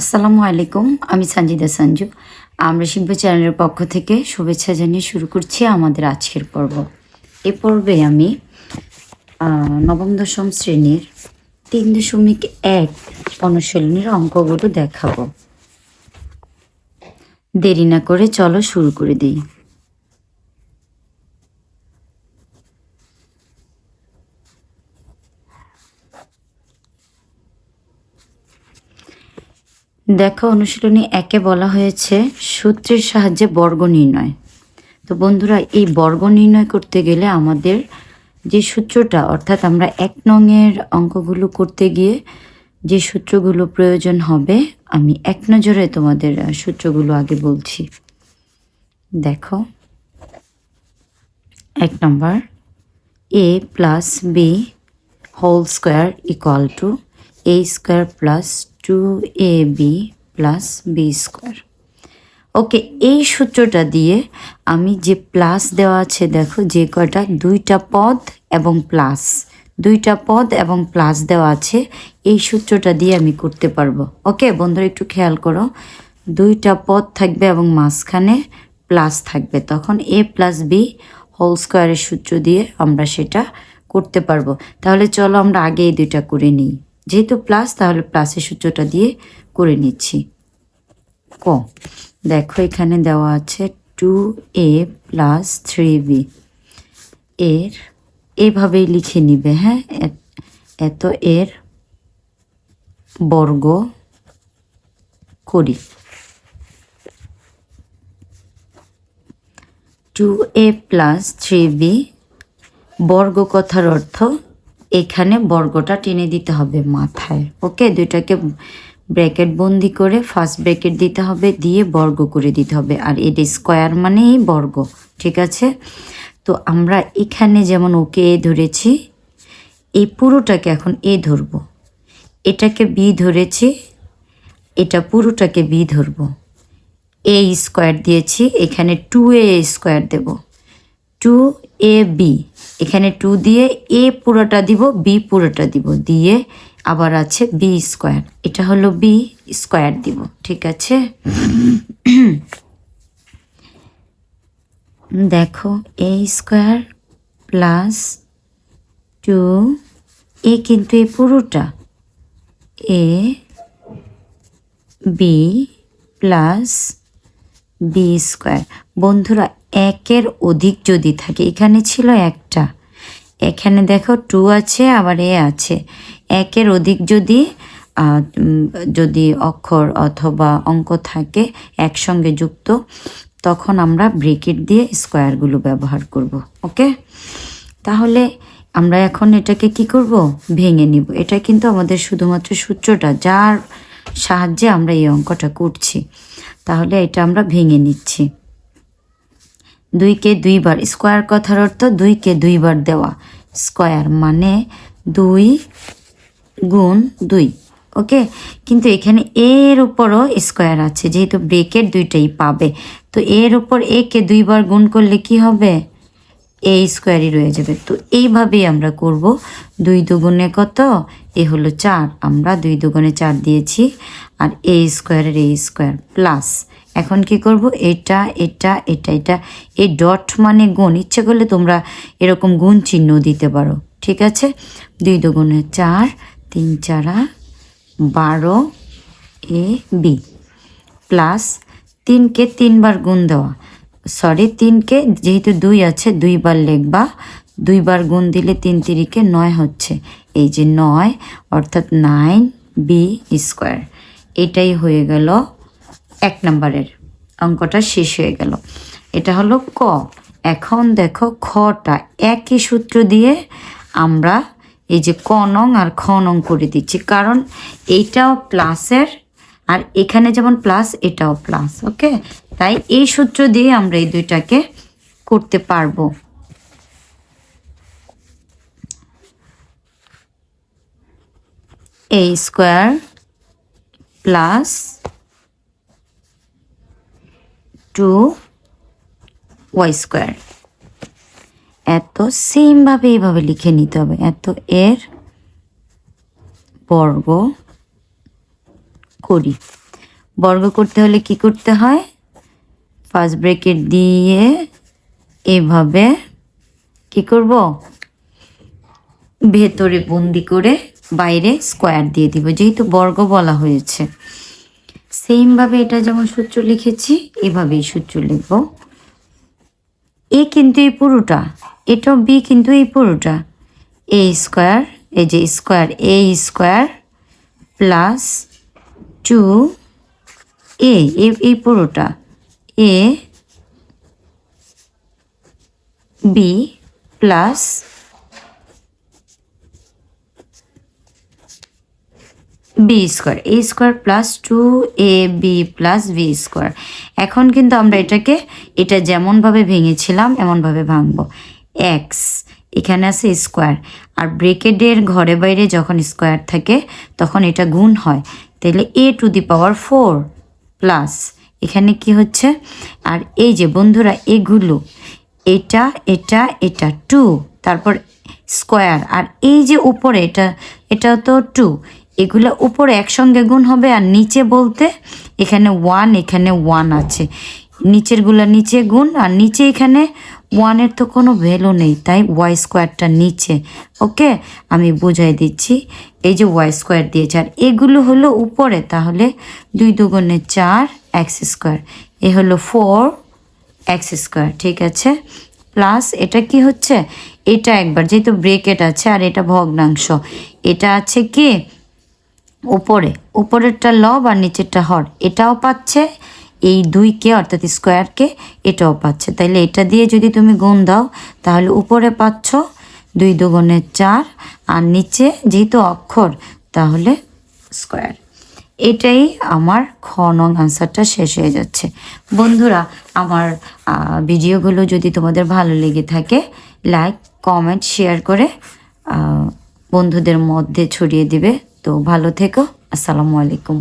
আসসালামু আলাইকুম, আমি সঞ্জিদা সঞ্জু। আমরা শিখব চ্যানেলের পক্ষ থেকে শুভেচ্ছা জানিয়ে শুরু করছি আমাদের আজকের পর্ব। এই পর্বে আমি নবম দশম শ্রেণীর 3.1 অনুশীলনীর অঙ্কগুলো দেখাবো। দেরি না করে চলো শুরু করে দিই। দেখো, অনুশীলনী 1-এ বলা হয়েছে সূত্রের সাহায্যে বর্গ নির্ণয়। তো বন্ধুরা, এই বর্গ নির্ণয় করতে গেলে আমাদের যে সূত্রটা, অর্থাৎ আমরা 1 নংয়ের অঙ্কগুলো করতে গিয়ে যে সূত্রগুলো প্রয়োজন হবে, আমি এক নজরে তোমাদের সূত্রগুলো আগে বলছি। দেখো, 1 number, a plus B whole square equal to a square plus 2ab plus B square. Okay, এই সূত্রটা দিয়ে আমি যে প্লাস দেওয়া আছে, দেখো যে কয়টা দুইটা পদ এবং প্লাস দেওয়া আছে, এই সূত্রটা দিয়ে আমি করতে পারবো। ওকে বন্ধুরা, একটু খেয়াল করো, দুইটা পদ থাকবে এবং মাঝখানে প্লাস থাকবে, তখন a প্লাস বি হোল স্কোয়ারের সূত্র দিয়ে আমরা সেটা করতে পারবো। তাহলে চলো আমরা আগে এই দুইটা করে নিই। যেহেতু প্লাস, তাহলে প্লাসের সূত্রটা দিয়ে করে নিচ্ছি। দেখো, এখানে দেওয়া আছে 2a প্লাস 3b। এর এভাবেই লিখে নিবে, হ্যাঁ, এত এর বর্গ করি। 2a প্লাস 3b বর্গ কথার অর্থ এখানে বর্গটা টেনে দিতে হবে মাথায়। ওকে, দুইটাকে ব্র্যাকেট বন্দি করে ফার্স্ট ব্র্যাকেট দিতে হবে, দিয়ে বর্গ করে দিতে হবে। আর এটা স্কোয়ার মানেই বর্গ, ঠিক আছে? তো আমরা এখানে যেমন ওকে এ ধরেছি, এই পুরোটাকে এখন এ ধরব, এটাকে বি ধরেছি, এটা পুরোটাকে বি ধরব। এ স্কোয়ার দিয়েছি, এখানে 2a স্কোয়ার দেব, 2ab, এখানে 2 দিয়ে এ পুরোটা দিব, বি পুরোটা দিব, দিয়ে আবার আছে বি স্কোয়ার, এটা হলো বি স্কোয়ার দিব, ঠিক আছে? দেখো, এ স্কোয়ার প্লাস 2 এ, কিন্তু এই পুরোটা A B plus B square. বন্ধুরা, 1-এর অধিক যদি থাকে, এখানে ছিল একটা, এখানে দেখো 2 আছে, আবার এ আছে, 1-এর অধিক যদি অক্ষর অথবা অঙ্ক থাকে একসঙ্গে যুক্ত, তখন আমরা ব্রেকেট দিয়ে স্কোয়ারগুলো ব্যবহার করব। ওকে, তাহলে আমরা এখন এটাকে কি করব, ভেঙে নিব। এটা কিন্তু আমাদের শুধুমাত্র সূত্রটা, যার সাহায্যে আমরা এই অঙ্কটা করছি। তাহলে এটা আমরা ভেঙে নিচ্ছি। 2কে 2 বার, স্কোয়ার কথার অর্থ 2কে 2 বার দেওয়া, স্কোয়ার মানে 2 গুণ 2। ওকে, কিন্তু এখানে এর উপরও স্কোয়ার আছে, যেহেতু ব্রেকেট দুইটাই পাবে, তো এর উপর একে 2 বার গুণ করলে কি হবে, এ স্কোয়ারই রয়ে যাবে। তো এইভাবেই আমরা করব। 2 দুগুণে কত, এ হলো 4, আমরা 2 দুগুণে 4 দিয়েছি, আর এ স্কোয়ারের এ স্কোয়ার প্লাস, এখন কি করব, এটা এটা এটা এটা, এই ডট মানে গুণ, ইচ্ছে করলে তোমরা এরকম গুণ চিহ্ন দিতে পারো, ঠিক আছে? 2 দুগুণে 4, 3 4 12 এ বি প্লাস 3কে 3 বার গুণ দেওয়া, সরি 3কে যেহেতু 2 আছে 2 বার লিখবা, 2 বার গুণ দিলে 3 3-কে 9 হচ্ছে, এই যে 9, অর্থাৎ 9b স্কোয়ার। এটাই হয়ে গেল 1 নম্বরের অঙ্কটা, শেষ হয়ে গেল। এটা হলো ক। এখন দেখো, খটা একই সূত্র দিয়ে আমরা এই যে ক নং আর খ নং করে দিচ্ছি, কারণ এইটাও প্লাসের, আর এখানে যেমন প্লাস, এটাও প্লাস। ওকে, তাই এই সূত্র দিয়ে আমরা এই দুইটাকে করতে পারবো। এ স্কোয়ার প্লাস 2y স্কোয়ার, এত সেমভাবে এইভাবে লিখে নিতে হবে, এত এর বর্গ করি। বর্গ করতে হলে কি করতে হয়, ফার্স্ট ব্র্যাকেট দিয়ে এভাবে কি করব, ভেতরে বন্দি করে বাইরে স্কোয়ার দিয়ে দিব, যেহেতু বর্গ বলা হয়েছে। সেমভাবে এটা যেমন সূত্র লিখেছি এভাবেই সূত্র লিখব। এ কিন্তু এই পুরোটা, এটাও বি কিন্তু এই পুরোটা, এ স্কোয়ার, এই যে স্কোয়ার, এ স্কোয়ার প্লাস 2 এই পুরোটা, A B plus B square, A square plus 2ab plus B square. এখন কিন্তু আমরা এটা যেমনভাবে ভেঙেছিলাম এমনভাবে ভাঙবো। এক্স এখানে আছে স্কোয়ার, আর ব্রেকেটের ঘরে বাইরে যখন স্কোয়ার থাকে তখন এটা গুণ হয়, তাহলে a⁴ প্লাস এখানে কি হচ্ছে, আর এই যে বন্ধুরা এগুলো, এটা 2, তারপর স্কোয়ার, আর এই যে উপরে এটা তো 2, এগুলো উপরে একসঙ্গে গুণ হবে, আর নিচে বলতে এখানে 1 আছে, নিচেরগুলো নিচে গুণ, আর নিচে এখানে 1-এর তো কোনো ভ্যালু নেই, তাই ওয়াই স্কোয়ারটা নিচে। ওকে, আমি বুঝাই দিচ্ছি, এই যে ওয়াই স্কোয়ার দিয়েছে, আর এগুলো হলো উপরে, তাহলে 2 দুগুণে 4 এক্স স্কোয়ার, এ হলো 4 এক্স স্কোয়ার, ঠিক আছে। প্লাস এটা কি হচ্ছে, এটা একবার যেহেতু ব্রেকেট আছে আর এটা ভগ্নাংশ, এটা আছে কি উপরেরটা লব আর নিচেরটা হর, এটাও পাচ্ছে এই 2কে অর্থাৎ স্কোয়ারকে, এটাও পাচ্ছে, তাইলে এটা দিয়ে যদি তুমি গুণ দাও তাহলে উপরে পাচ্ছ 2 দুগুণে 4, আর নিচে যেহেতু অক্ষর তাহলে স্কোয়ার। এটাই আমার খ নং আনসারটা শেষ হয়ে যাচ্ছে। বন্ধুরা, আমার ভিডিওগুলো যদি তোমাদের ভালো লেগে থাকে, লাইক কমেন্ট শেয়ার করে বন্ধুদের মধ্যে ছড়িয়ে দিবে। তো ভালো থেকো, আসসালামু আলাইকুম।